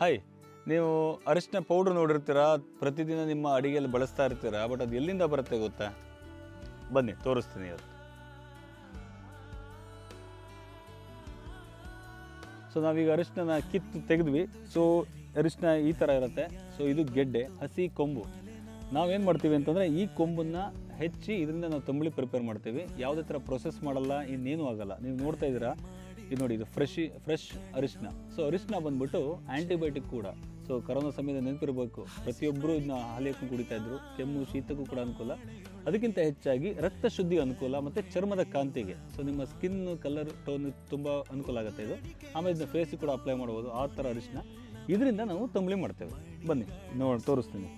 Hi, ನೀವು ಅರಿಶಿನ powder ನೋಡಿರ್ತೀರಾ, ಪ್ರತಿದಿನ ನಿಮ್ಮ ಅಡಿಗೆಯಲ್ಲಿ ಬಳಸ್ತಾ ಇರ್ತೀರಾ. ಬಟ್ ಅದು ಎಲ್ಲಿಂದ ಬರುತ್ತೆ ಗೊತ್ತಾ? ಬನ್ನಿ ತೋರಿಸ್ತೀನಿ ಇವತ್ತು. ಸೊ ನಾವೀಗ ಅರಿಶಿನ ಕಿತ್ತು ತೆಗೆದ್ವಿ. ಸೊ ಅರಿಶಿನ ಈ ಥರ ಇರುತ್ತೆ. ಸೊ ಇದು ಗೆಡ್ಡೆ, ಹಸಿ ಕೊಂಬು. ನಾವೇನು ಮಾಡ್ತೀವಿ ಅಂತಂದರೆ ಈ ಕೊಂಬನ್ನು ಹೆಚ್ಚಿ ಇದರಿಂದ ನಾವು ತಂಬುಳಿ ಪ್ರಿಪೇರ್ ಮಾಡ್ತೀವಿ. ಯಾವುದೇ ಥರ ಪ್ರೊಸೆಸ್ ಮಾಡಲ್ಲ, ಇನ್ನೇನು ಆಗಲ್ಲ. ನೀವು ನೋಡ್ತಾ ಇದ್ದೀರಾ, ಇದು ನೋಡಿ, ಇದು ಫ್ರೆಶ್ ಅರಿಶಿನ. ಸೊ ಅರಿಶಿನ ಬಂದ್ಬಿಟ್ಟು ಆ್ಯಂಟಿಬಯೋಟಿಕ್ ಕೂಡ. ಸೊ ಕರೋನಾ ಸಮಯದಲ್ಲಿ ನೆನಪಿರಬೇಕು, ಪ್ರತಿಯೊಬ್ಬರು ಇದನ್ನ ಹಾಲು ಹಾಕೊಂಡು ಕುಡಿತಾ ಇದ್ರು. ಕೆಮ್ಮು ಶೀತಕ್ಕೂ ಕೂಡ ಅನುಕೂಲ, ಅದಕ್ಕಿಂತ ಹೆಚ್ಚಾಗಿ ರಕ್ತ ಶುದ್ಧಿಗೆ ಅನುಕೂಲ ಮತ್ತು ಚರ್ಮದ ಕಾಂತಿಗೆ. ಸೊ ನಿಮ್ಮ ಸ್ಕಿನ್ ಕಲರ್ ಟೋನ್ ತುಂಬ ಅನುಕೂಲ ಆಗುತ್ತೆ ಇದು. ಆಮೇಲೆ ಇದನ್ನ ಫೇಸಿಗೆ ಕೂಡ ಅಪ್ಲೈ ಮಾಡ್ಬೋದು. ಆ ಥರ ಅರಿಶಿನ, ಇದರಿಂದ ನಾವು ತಂಬುಳಿ ಮಾಡ್ತೇವೆ. ಬನ್ನಿ ತೋರಿಸ್ತೀನಿ.